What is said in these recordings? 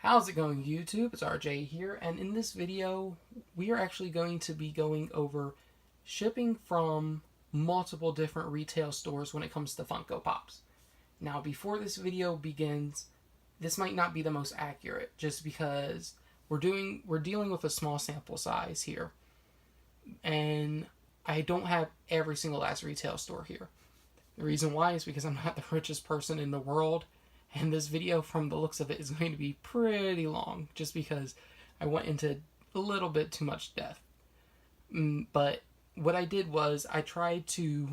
How's it going, YouTube? It's RJ here, and in this video we are actually going to be going over shipping from multiple different retail stores when it comes to Funko Pops. Now, before this video begins, this might not be the most accurate just because we're dealing with a small sample size here, and I don't have every single last retail store here. The reason why is because I'm not the richest person in the world. And this video, from the looks of it, is going to be pretty long, just because I went into a little bit too much depth. But what I did was I tried to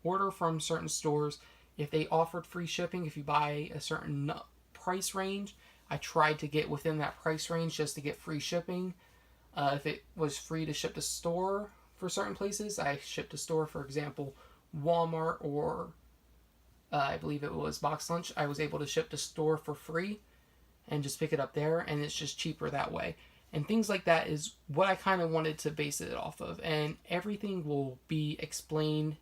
order from certain stores if they offered free shipping. If you buy a certain price range, I tried to get within that price range just to get free shipping. If it was free to ship to store for certain places, I shipped to store, for example, Walmart or I believe it was BoxLunch. I was able to ship to store for free and just pick it up there, and it's just cheaper that way. And things like that is what I kind of wanted to base it off of, and everything will be explained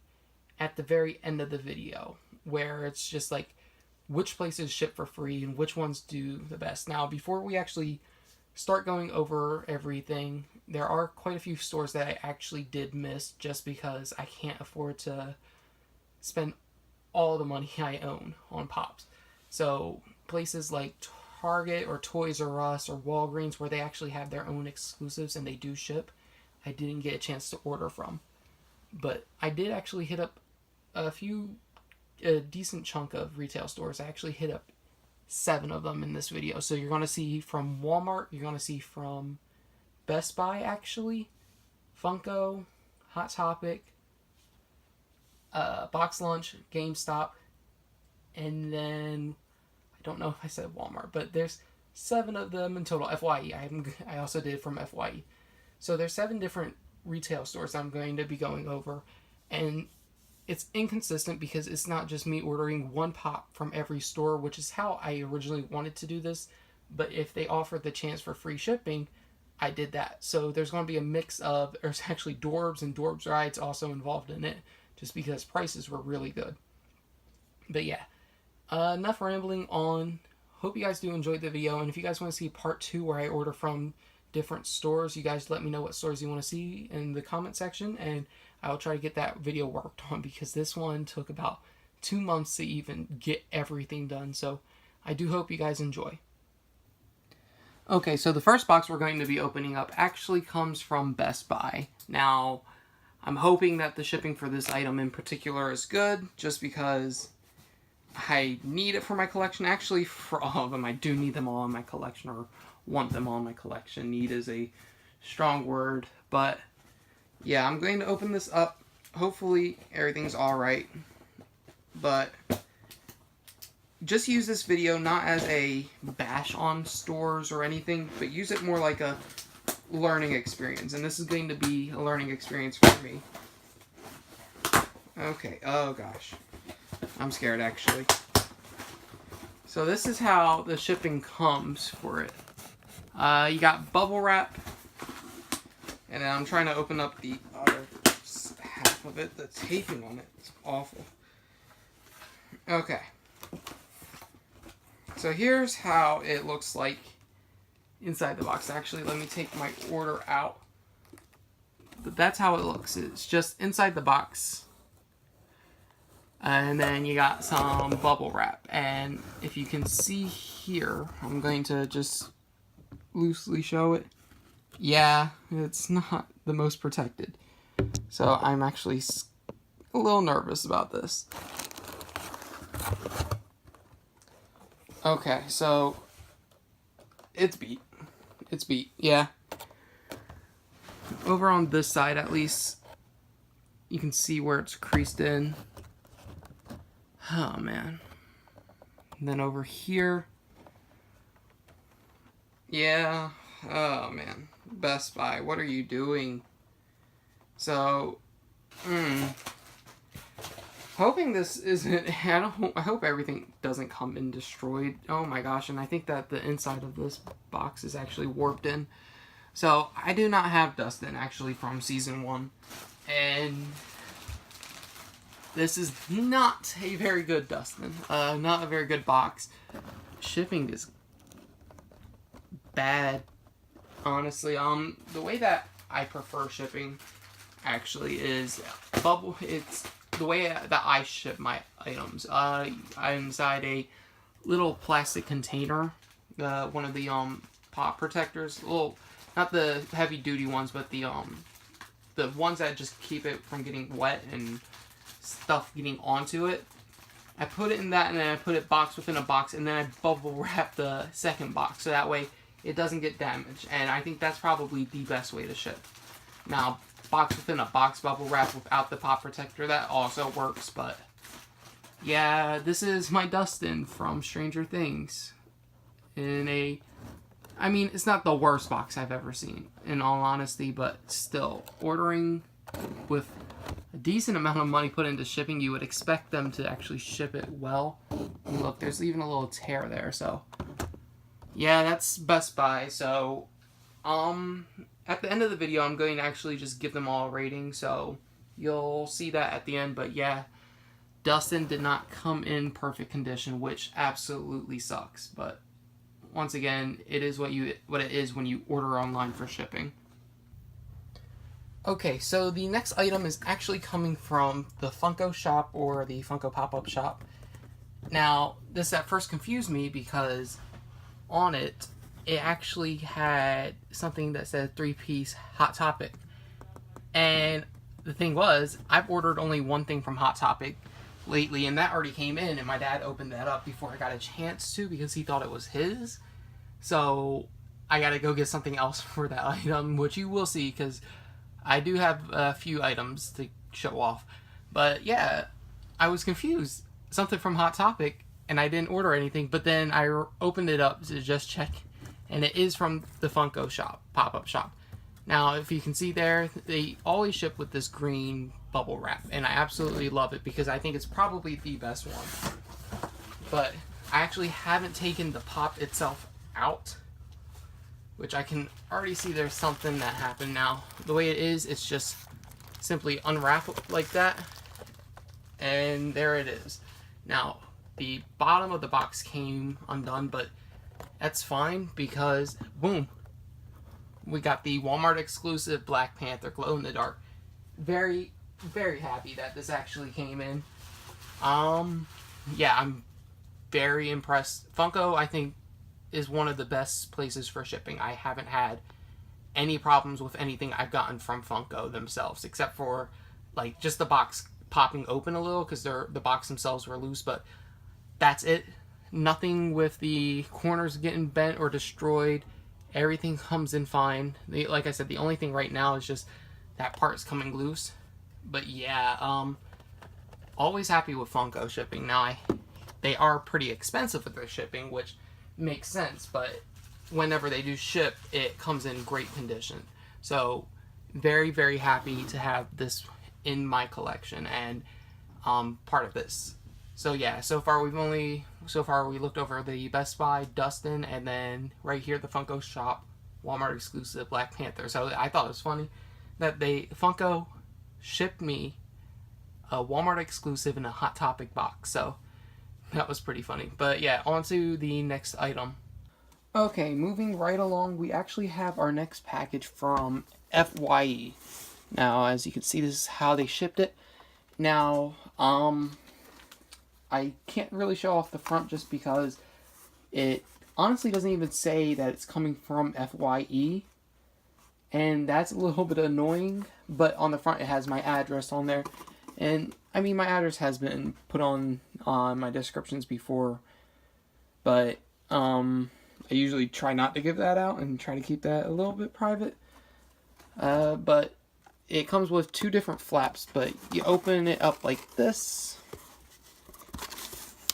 at the very end of the video, where it's just like which places ship for free and which ones do the best. Now, before we actually start going over everything, there are quite a few stores that I actually did miss just because I can't afford to spend all the money I own on Pops. So places like Target or Toys R Us or Walgreens, where they actually have their own exclusives and they do ship, I didn't get a chance to order from. But I did actually hit up a decent chunk of retail stores. I actually hit up 7 of them in this video. So you're going to see from Walmart, you're going to see from Best Buy, actually, Funko, Hot Topic, BoxLunch, GameStop, and then I don't know if I said Walmart, but there's 7 of them in total. FYE, I also did from FYE. So there's 7 different retail stores I'm going to be going over, and it's inconsistent because it's not just me ordering one pop from every store, which is how I originally wanted to do this. But if they offered the chance for free shipping, I did that. So there's going to be a mix of, there's actually Dorbs and Dorbs rides also involved in it, just because prices were really good. But yeah, enough rambling on. Hope you guys do enjoy the video, and if you guys want to see part 2 where I order from different stores, you guys let me know what stores you want to see in the comment section, and I'll try to get that video worked on, because this one took about 2 months to even get everything done. So I do hope you guys enjoy. Okay, so the first box we're going to be opening up actually comes from Best Buy. Now, I'm hoping that the shipping for this item in particular is good, just because I need it for my collection. Actually, for all of them, I do need them all in my collection, or want them all in my collection. Need is a strong word, but yeah, I'm going to open this up. Hopefully, everything's alright, but just use this video not as a bash on stores or anything, but use it more like a learning experience, and this is going to be a learning experience for me. Okay, oh gosh, I'm scared actually. So this is how the shipping comes for it. You got bubble wrap, and then I'm trying to open up the other half of it. The taping on it is awful. Okay, so here's how it looks like inside the box. Actually, let me take my order out. But that's how it looks. It's just inside the box. And then you got some bubble wrap. And if you can see here, I'm going to just loosely show it. Yeah, it's not the most protected. So I'm actually a little nervous about this. Okay, so it's beat. It's beat, yeah. Over on this side, at least, you can see where it's creased in. Oh, man. And then over here. Yeah. Oh, man. Best Buy, what are you doing? So, hoping this isn't, I hope everything doesn't come in destroyed. Oh my gosh, and I think that the inside of this box is actually warped in. So, I do not have Dustin, actually, from Season 1. And this is not a very good Dustin. Not a very good box. Shipping is bad, honestly. The way that I prefer shipping actually is it's the way that I ship my items. I'm inside a little plastic container, one of the pop protectors, little, not the heavy duty ones, but the ones that just keep it from getting wet and stuff getting onto it. I put it in that, and then I put it box within a box, and then I bubble wrap the second box, so that way it doesn't get damaged. And I think that's probably the best way to ship. Now, box within a box bubble wrap without the pop protector, that also works, but yeah, this is my Dustin from Stranger Things. I mean, it's not the worst box I've ever seen, in all honesty, but still, ordering with a decent amount of money put into shipping, you would expect them to actually ship it well. And look, there's even a little tear there, so yeah, that's Best Buy. So at the end of the video, I'm going to actually just give them all a rating, so you'll see that at the end. But yeah, Dustin did not come in perfect condition, which absolutely sucks, but once again, it is what it is when you order online for shipping. Okay, so the next item is actually coming from the Funko Shop, or the Funko Pop-Up Shop. Now, this at first confused me because on it actually had something that said 3-piece Hot Topic. And the thing was, I've ordered only one thing from Hot Topic lately, and that already came in, and my dad opened that up before I got a chance to because he thought it was his. So I gotta go get something else for that item, which you will see because I do have a few items to show off. But yeah, I was confused. Something from Hot Topic, and I didn't order anything, but then I opened it up to just check, and it is from the Funko Shop, Pop-Up Shop. Now, if you can see there, they always ship with this green bubble wrap, and I absolutely love it because I think it's probably the best one. But I actually haven't taken the pop itself out, which I can already see there's something that happened. Now, the way it is, it's just simply unwrap like that, and there it is. Now, the bottom of the box came undone, but that's fine because, boom, we got the Walmart exclusive Black Panther glow in the dark. Very, very happy that this actually came in. Yeah, I'm very impressed. Funko, I think, is one of the best places for shipping. I haven't had any problems with anything I've gotten from Funko themselves, except for like just the box popping open a little because the box themselves were loose, but that's it. Nothing with the corners getting bent or destroyed. Everything comes in fine. Like I said, the only thing right now is just that part's coming loose. But yeah, always happy with Funko shipping. Now, they are pretty expensive with their shipping, which makes sense, but whenever they do ship, it comes in great condition. So very, very happy to have this in my collection and part of this. So yeah, so far we looked over the Best Buy, Dustin, and then right here the Funko Shop Walmart exclusive Black Panther. So I thought it was funny that Funko shipped me a Walmart exclusive in a Hot Topic box. So that was pretty funny. But yeah, on to the next item. Okay, moving right along, we actually have our next package from FYE. Now, as you can see, this is how they shipped it. Now, I can't really show off the front just because it honestly doesn't even say that it's coming from FYE. And that's a little bit annoying, but on the front it has my address on there. And, I mean, my address has been put on my descriptions before, but I usually try not to give that out and try to keep that a little bit private. But it comes with two different flaps, but you open it up like this,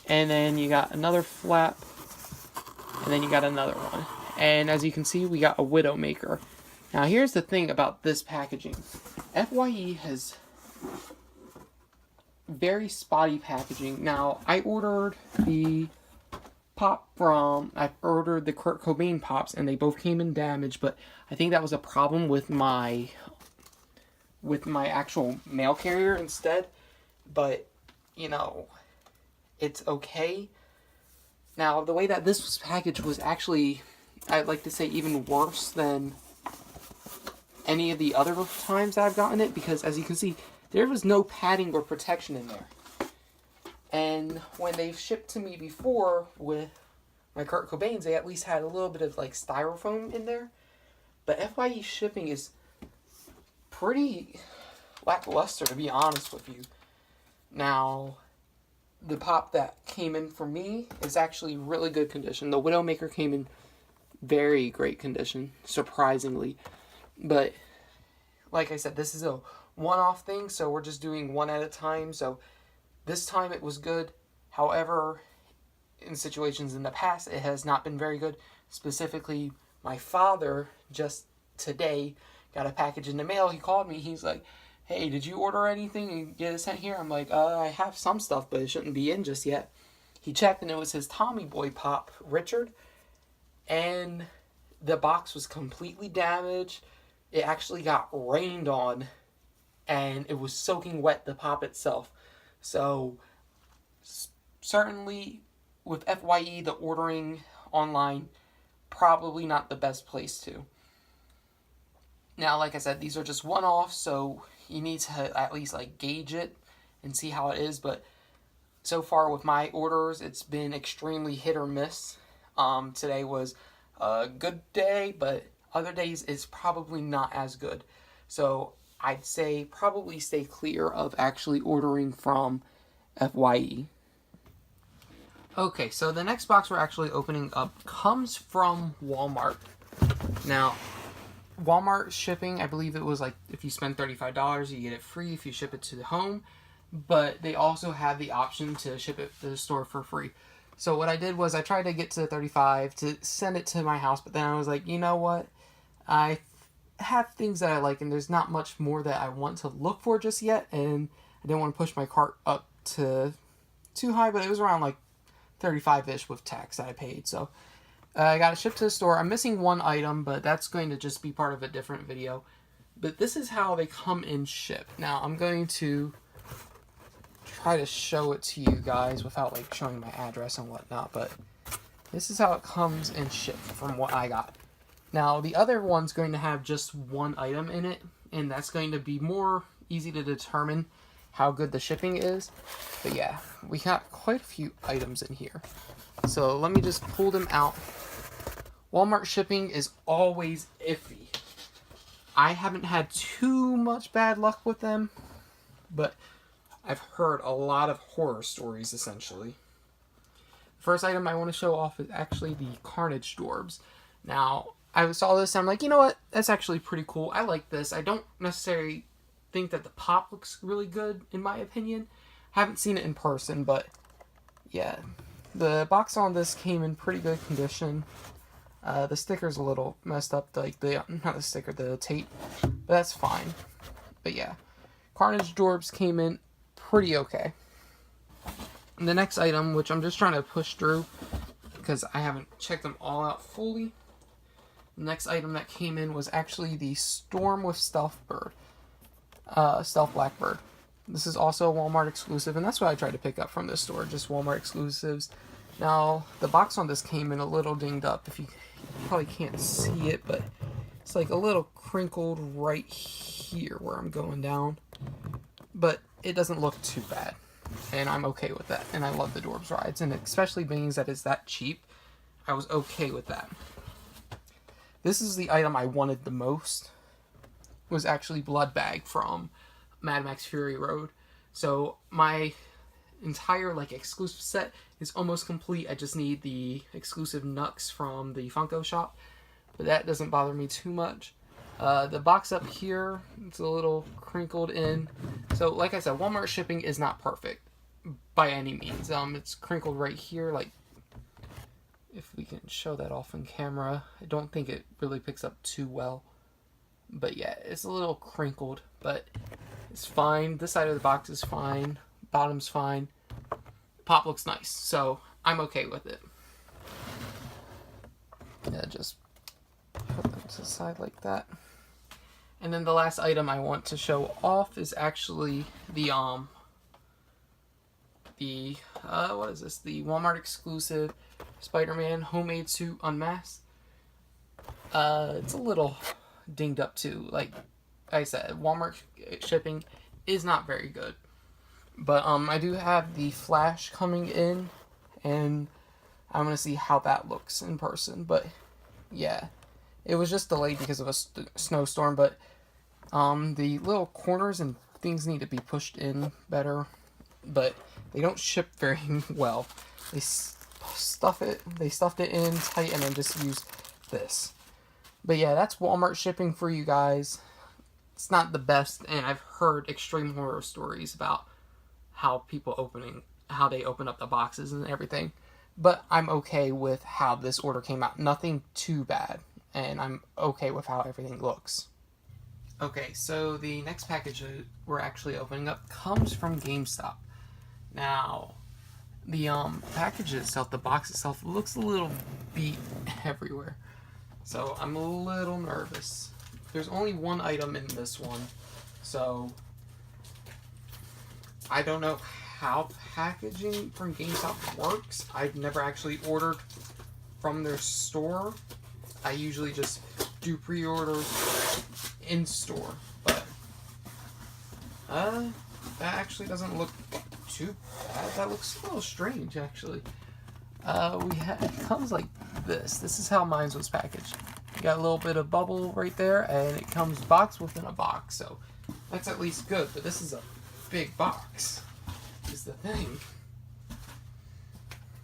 and then you got another flap, and then you got another one. And as you can see, we got a Widowmaker. Now, here's the thing about this packaging. FYE has very spotty packaging. Now, I ordered the Kurt Cobain Pops, and they both came in damaged, but I think that was a problem with my actual mail carrier instead. But, you know, it's okay. Now, the way that this was packaged was actually I'd like to say even worse than any of the other times I've gotten it, because as you can see, there was no padding or protection in there. And when they've shipped to me before with my Kurt Cobains, they at least had a little bit of like styrofoam in there. But FYE shipping is pretty lackluster, to be honest with you. Now, the pop that came in for me is actually really good condition. The Widowmaker came in very great condition, surprisingly. But, like I said, this is a one-off thing, so we're just doing one at a time. So, this time it was good. However, in situations in the past, it has not been very good. Specifically, my father just today got a package in the mail. He called me. He's like, hey, did you order anything and get it sent here? I'm like, I have some stuff, but it shouldn't be in just yet. He checked, and it was his Tommy Boy Pop, Richard. And the box was completely damaged. It actually got rained on, and it was soaking wet, the pop itself. So, certainly, with FYE, the ordering online, probably not the best place to. Now, like I said, these are just one-offs, so you need to at least like gauge it and see how it is. But so far with my orders, it's been extremely hit or miss. Today was a good day, but other days it's probably not as good. So I'd say probably stay clear of actually ordering from FYE. Okay, so the next box we're actually opening up comes from Walmart. Now, Walmart shipping, I believe it was like if you spend $35, you get it free if you ship it to the home. But they also have the option to ship it to the store for free. So what I did was I tried to get to $35 to send it to my house, but then I was like, you know what? I have things that I like, and there's not much more that I want to look for just yet, and I didn't want to push my cart up to too high, but it was around like 35-ish with tax that I paid. So I got it shipped to the store. I'm missing one item, but that's going to just be part of a different video. But this is how they come in shipped. Now, I'm going to try to show it to you guys without like showing my address and whatnot, but this is how it comes in shipped from what I got. Now, the other one's going to have just one item in it, and that's going to be more easy to determine how good the shipping is. But yeah, we got quite a few items in here. So let me just pull them out. Walmart shipping is always iffy. I haven't had too much bad luck with them, but I've heard a lot of horror stories, essentially. First item I want to show off is actually the Carnage Dorbs. Now, I saw this and I'm like, you know what? That's actually pretty cool. I like this. I don't necessarily think that the pop looks really good, in my opinion. Haven't seen it in person, but yeah. The box on this came in pretty good condition. The sticker's a little messed up, like not the sticker, the tape, but that's fine. But yeah, Carnage Dorbs came in pretty okay. And the next item, which I'm just trying to push through because I haven't checked them all out fully. The next item that came in was actually the Storm with Stealth Blackbird. This is also a Walmart exclusive, and that's what I tried to pick up from this store, just Walmart exclusives. Now, the box on this came in a little dinged up. If you probably can't see it, but it's like a little crinkled right here where I'm going down. But it doesn't look too bad, and I'm okay with that. And I love the Dorbs rides, and especially being that it's that cheap, I was okay with that. This is the item I wanted the most. Was actually Blood Bag from Mad Max Fury Road. So my entire like exclusive set is almost complete. I just need the exclusive Nux from the Funko Shop, but that doesn't bother me too much. The box up here, it's a little crinkled in. So like I said, Walmart shipping is not perfect by any means. It's crinkled right here, like if we can show that off on camera. I don't think it really picks up too well. But yeah, it's a little crinkled, but it's fine. This side of the box is fine. Bottom's fine. Pop looks nice, so I'm okay with it. Yeah, just put them to the side like that. And then the last item I want to show off is actually the what is this? The Walmart exclusive Spider-Man homemade suit unmasked. It's a little dinged up too. Like I said, Walmart shipping is not very good. But I do have the Flash coming in, and I'm gonna see how that looks in person. But yeah, it was just delayed because of a snowstorm. But the little corners and things need to be pushed in better. But they don't ship very well. They stuffed it in tight, and then just use this. But yeah, that's Walmart shipping for you guys. It's not the best, and I've heard extreme horror stories about how they open up the boxes and everything. But I'm okay with how this order came out. Nothing too bad, and I'm okay with how everything looks. Okay, so the next package that we're actually opening up comes from GameStop. Now, the package itself, the box itself, looks a little beat everywhere. So I'm a little nervous. There's only one item in this one, so I don't know how packaging from GameStop works. I've never actually ordered from their store. I usually just do pre-orders in store, but that actually doesn't look too bad. That looks a little strange, actually. It comes like this. This is how mine was packaged. You got a little bit of bubble right there, and it comes box within a box, so that's at least good. But this is a big box, is the thing.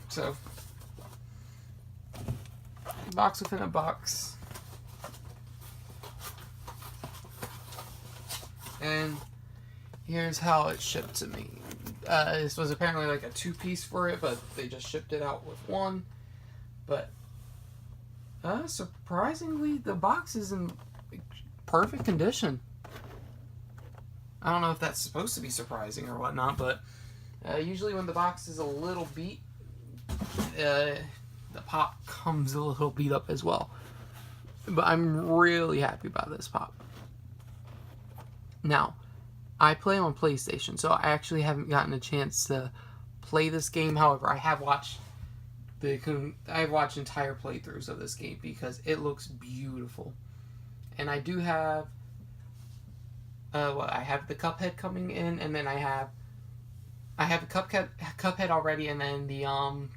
So, box within a box. And here's how it shipped to me. This was apparently like a 2-piece for it, but they just shipped it out with one. But surprisingly, the box is in perfect condition. I don't know if that's supposed to be surprising or whatnot, but usually when the box is a little beat, the pop comes a little beat up as well. But I'm really happy about this pop. Now, I play on PlayStation, so I actually haven't gotten a chance to play this game. However, I have watched entire playthroughs of this game because it looks beautiful. And I do have I have the Cuphead coming in, and then I have the Cuphead already, and then the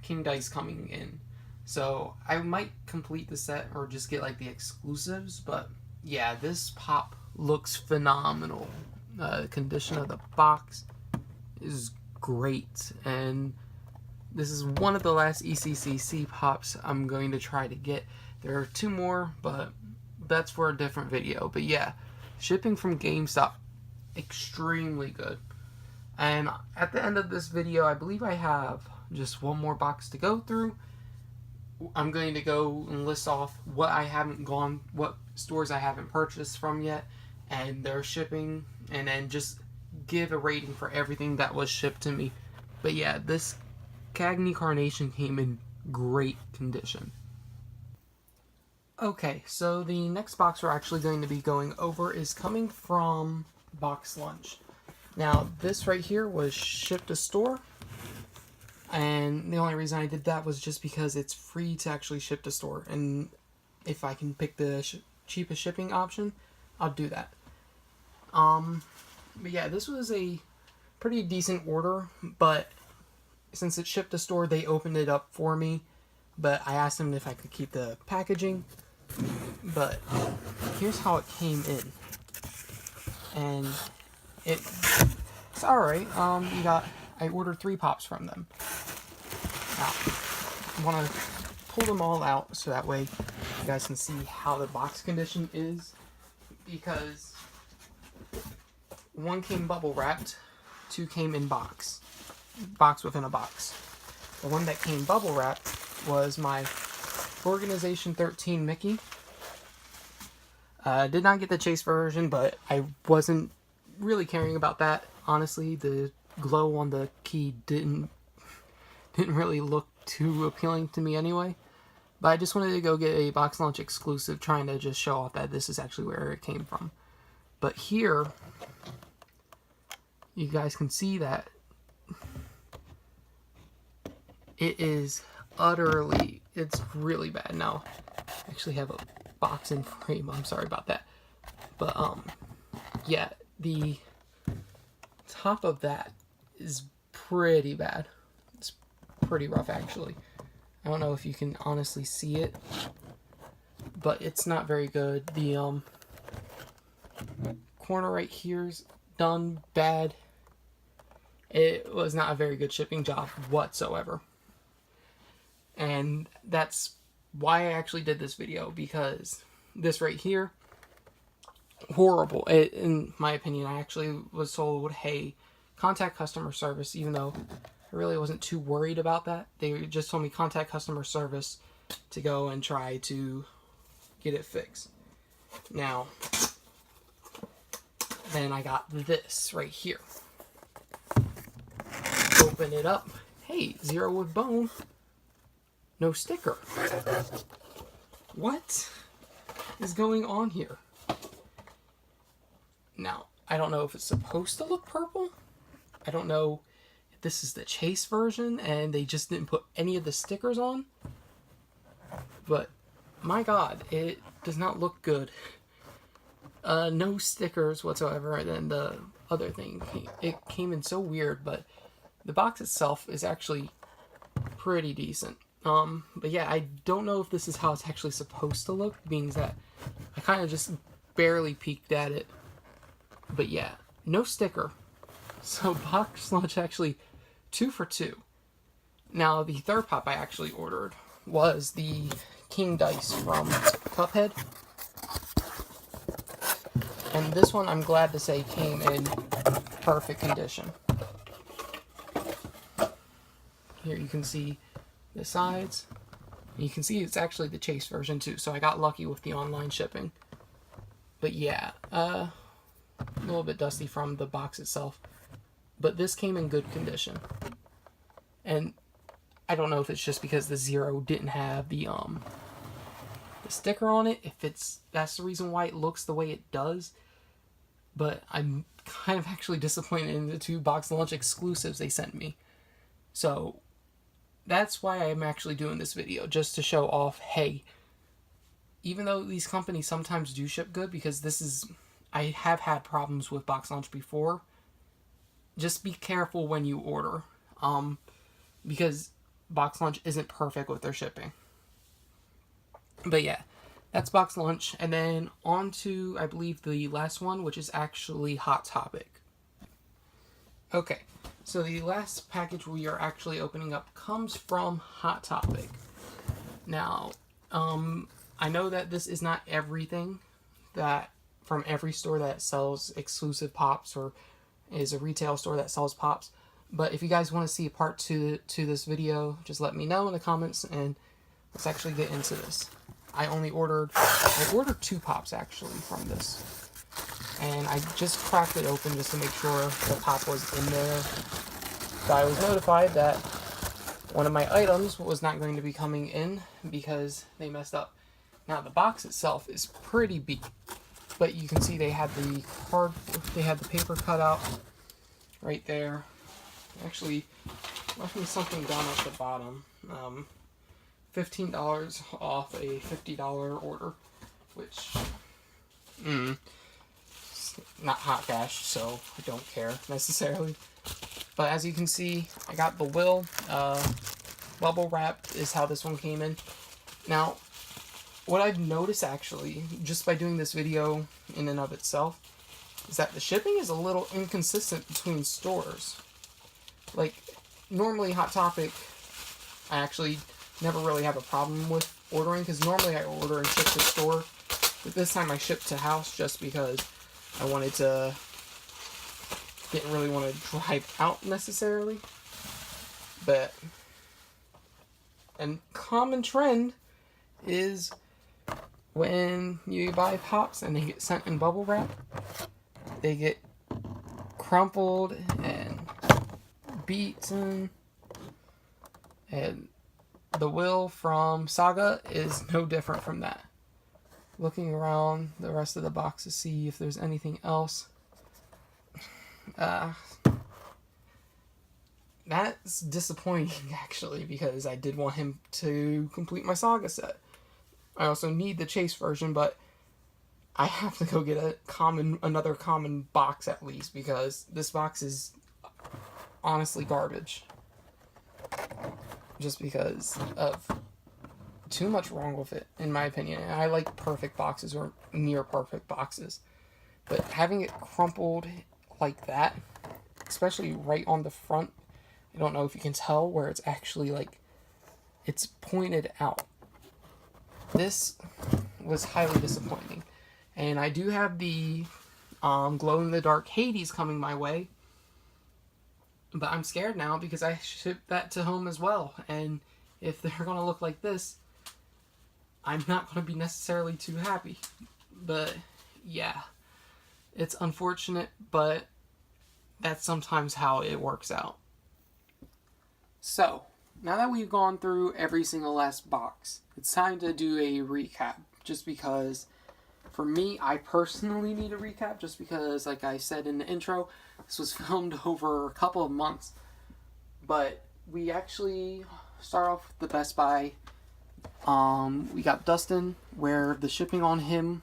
King Dice coming in. So I might complete the set or just get like the exclusives, but yeah, this pop looks phenomenal. The condition of the box is great, and this is one of the last ECCC pops I'm going to try to get. There are 2 more, but that's for a different video. But yeah, shipping from GameStop, extremely good. And at the end of this video, I believe I have just one more box to go through. I'm going to go and list off what stores I haven't purchased from yet, and their shipping, and then just give a rating for everything that was shipped to me. But yeah, this Cagney Carnation came in great condition. Okay, so the next box we're actually going to be going over is coming from BoxLunch. Now, this right here was shipped to store, and the only reason I did that was just because it's free to actually ship to store, and if I can pick the cheapest shipping option, I'll do that. But yeah, this was a pretty decent order, but since it shipped to store, they opened it up for me, but I asked them if I could keep the packaging. But here's how it came in, and it's alright. I ordered 3 pops from them. Now, I want to pull them all out so that way you guys can see how the box condition is, because 1 came bubble wrapped, 2 came in box within a box. The one that came bubble wrapped was my Organization 13 Mickey. Did not get the chase version, but I wasn't really caring about that. Honestly, the glow on the key didn't really look too appealing to me anyway. But I just wanted to go get a BoxLunch exclusive, trying to just show off that this is actually where it came from. But here, you guys can see that it's really bad. Now, I actually have a box in frame. I'm sorry about that. But, yeah, the top of that is pretty bad. It's pretty rough, actually. I don't know if you can honestly see it, but it's not very good. The, corner right here's done bad. It was not a very good shipping job whatsoever. And that's why I actually did this video, because this right here, horrible. In my opinion, I actually was told, hey, contact customer service, even though I really wasn't too worried about that. They just told me contact customer service to go and try to get it fixed. Now, then I got this right here. Open it up. Hey, zero wood bone. No sticker. What is going on here? Now, I don't know if it's supposed to look purple. I don't know if this is the chase version and they just didn't put any of the stickers on. But, my God, it does not look good. No stickers whatsoever. And then the other thing, it came in so weird, but the box itself is actually pretty decent. But yeah, I don't know if this is how it's actually supposed to look, being that I kind of just barely peeked at it. But yeah, no sticker. So BoxLunch actually 2 for 2. Now, the third pop I actually ordered was the King Dice from Cuphead. And this one, I'm glad to say, came in perfect condition. Here you can see the sides. You can see it's actually the chase version too, so I got lucky with the online shipping. But yeah, a little bit dusty from the box itself. But this came in good condition. And I don't know if it's just because the Zero didn't have the sticker on it, if that's the reason why it looks the way it does. But I'm kind of actually disappointed in the 2 BoxLunch exclusives they sent me. So that's why I'm actually doing this video, just to show off, hey, even though these companies sometimes do ship good, because I have had problems with BoxLunch before, just be careful when you order, because BoxLunch isn't perfect with their shipping. But yeah, that's BoxLunch, and then on to, I believe, the last one, which is actually Hot Topic. Okay, so the last package we are actually opening up comes from Hot Topic. Now, I know that this is not everything that from every store that sells exclusive pops or is a retail store that sells pops. But if you guys want to see a part 2 to this video, just let me know in the comments and let's actually get into this. I ordered 2 pops actually from this. And I just cracked it open just to make sure the pop was in there. So I was notified that one of my items was not going to be coming in because they messed up. Now the box itself is pretty beat, but you can see they had the paper cut out right there. Actually, left me something down at the bottom. $15 off a $50 order, which not hot cash, so I don't care necessarily. But as you can see, I got the will. Bubble wrap is how this one came in. Now, what I've noticed actually, just by doing this video in and of itself, is that the shipping is a little inconsistent between stores. Like, normally Hot Topic, I actually never really have a problem with ordering, because normally I order and ship to store, but this time I shipped to house just because I didn't really want to drive out necessarily. But a common trend is when you buy pops and they get sent in bubble wrap, they get crumpled and beaten. And the will from Saga is no different from that. Looking around the rest of the box to see if there's anything else. That's disappointing, actually, because I did want him to complete my Saga set. I also need the Chase version, but I have to go get another common box at least, because this box is honestly garbage. Just because of too much wrong with it, in my opinion. And I like perfect boxes or near perfect boxes. But having it crumpled like that, especially right on the front, I don't know if you can tell where it's actually like, it's pointed out. This was highly disappointing. And I do have the glow-in-the-dark Hades coming my way. But I'm scared now because I shipped that to home as well. And if they're going to look like this, I'm not going to be necessarily too happy. But yeah, it's unfortunate, but that's sometimes how it works out. So, now that we've gone through every single last box, it's time to do a recap. Just because, for me, I personally need a recap. Just because, like I said in the intro, this was filmed over a couple of months. But we actually start off with the Best Buy. We got Dustin, where the shipping on him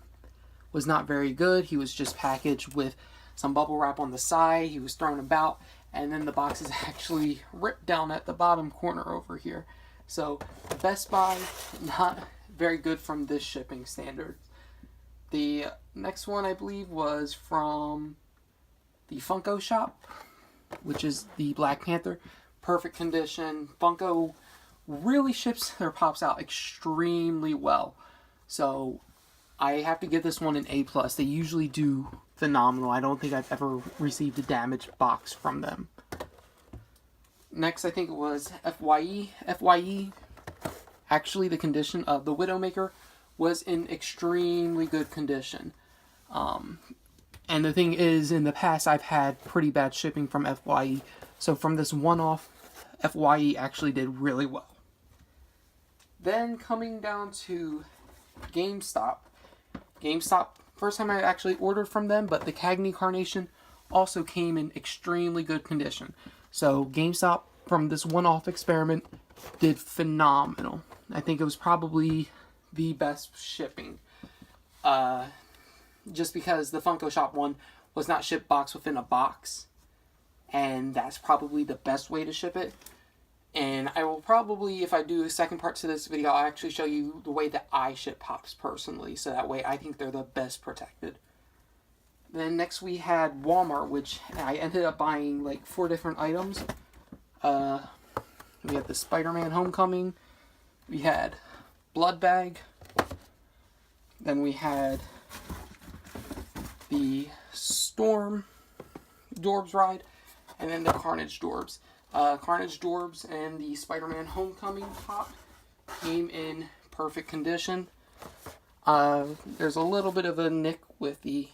was not very good. He was just packaged with some bubble wrap on the side. He was thrown about. And then the box is actually ripped down at the bottom corner over here. So, Best Buy, not very good from this shipping standard. The next one, I believe, was from the Funko Shop, which is the Black Panther. Perfect condition. Funko really ships their pops out extremely well. So, I have to give this one an A+. They usually do phenomenal. I don't think I've ever received a damaged box from them. Next, I think it was FYE. FYE, actually the condition of the Widowmaker was in extremely good condition. And the thing is, in the past, I've had pretty bad shipping from FYE. So from this one-off, FYE actually did really well. Then coming down to GameStop. GameStop, first time I actually ordered from them, but the Cagney Carnation also came in extremely good condition. So GameStop, from this one-off experiment, did phenomenal. I think it was probably the best shipping. Just because the Funko Shop one was not shipped box within a box. And that's probably the best way to ship it. And I will probably, if I do a second part to this video, I'll actually show you the way that I ship Pops personally. So that way I think they're the best protected. Then next we had Walmart, which I ended up buying like 4 different items. We had the Spider-Man Homecoming. We had Blood Bag. Then we had the Storm Dorbs ride. And then the Carnage Dorbs. Carnage Dorbs and the Spider-Man Homecoming pop came in perfect condition. There's a little bit of a nick with the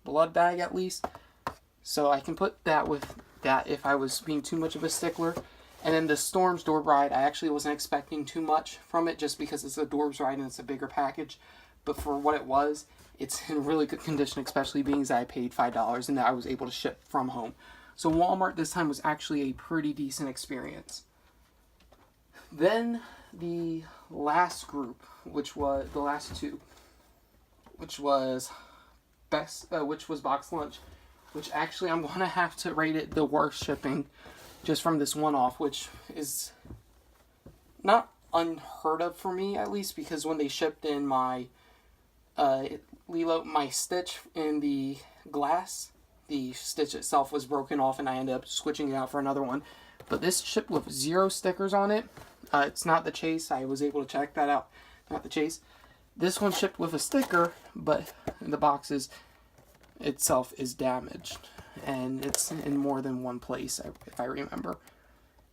Blood Bag at least. So I can put that with that if I was being too much of a stickler. And then the Storm's Dorb ride, I actually wasn't expecting too much from it just because it's a Dorbs ride and it's a bigger package. But for what it was, it's in really good condition, especially being that I paid $5 and that I was able to ship from home. So Walmart this time was actually a pretty decent experience. Then the last group, which was the last two, which was BoxLunch, which actually I'm gonna have to rate it the worst shipping, just from this one-off, which is not unheard of for me at least, because when they shipped in my my stitch in the glass, the stitch itself was broken off and I ended up switching it out for another one. But this shipped with 0 stickers on it. It's not the Chase. I was able to check that out. Not the Chase. This one shipped with a sticker, but the box itself is damaged. And it's in more than one place, if I remember.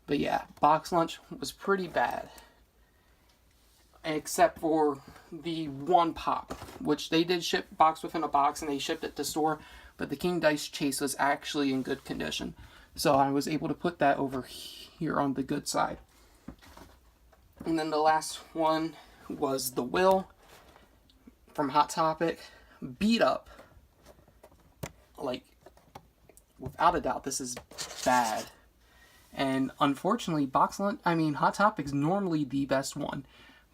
But yeah, BoxLunch was pretty bad. Except for the one pop, which they did ship box within a box and they shipped it to store. But the King Dice Chase was actually in good condition. So I was able to put that over here on the good side. And then the last one was the Will from Hot Topic. Beat up. Like, without a doubt, this is bad. And unfortunately, Hot Topic's normally the best one.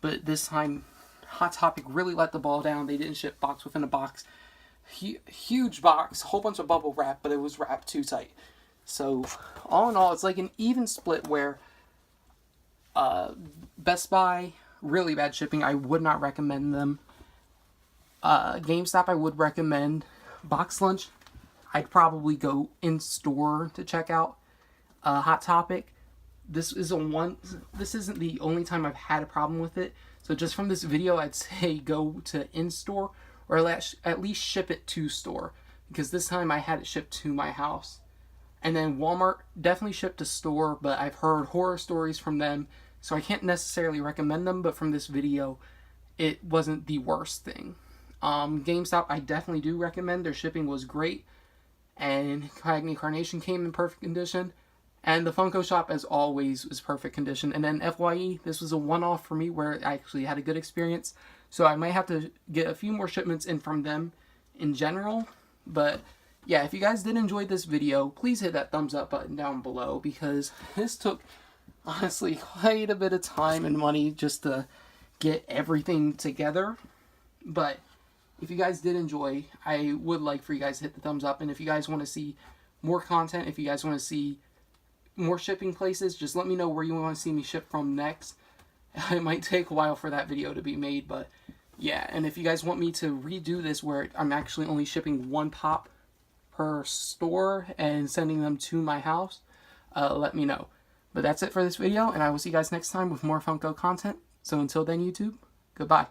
But this time, Hot Topic really let the ball down. They didn't ship box within a box. Huge box, whole bunch of bubble wrap, but it was wrapped too tight. So all in all, it's like an even split where Best Buy, really bad shipping. I would not recommend them. GameStop, I would recommend. BoxLunch, I'd probably go in store to check out. Hot Topic, this isn't the only time I've had a problem with it. So just from this video, I'd say go to in store, or at least ship it to store, because this time I had it shipped to my house. And then Walmart, definitely shipped to store, but I've heard horror stories from them, so I can't necessarily recommend them, but from this video, it wasn't the worst thing. GameStop, I definitely do recommend. Their shipping was great, and Cagney Carnation came in perfect condition, and the Funko Shop, as always, was perfect condition. And then FYE, this was a one-off for me where I actually had a good experience, so I might have to get a few more shipments in from them in general. But yeah, if you guys did enjoy this video, please hit that thumbs up button down below, because this took, honestly, quite a bit of time and money just to get everything together. But if you guys did enjoy, I would like for you guys to hit the thumbs up. And if you guys want to see more content, if you guys want to see more shipping places, just let me know where you want to see me ship from next. It might take a while for that video to be made, but yeah. And if you guys want me to redo this where I'm actually only shipping one pop per store and sending them to my house, let me know. But that's it for this video, and I will see you guys next time with more Funko content. So until then, YouTube, goodbye.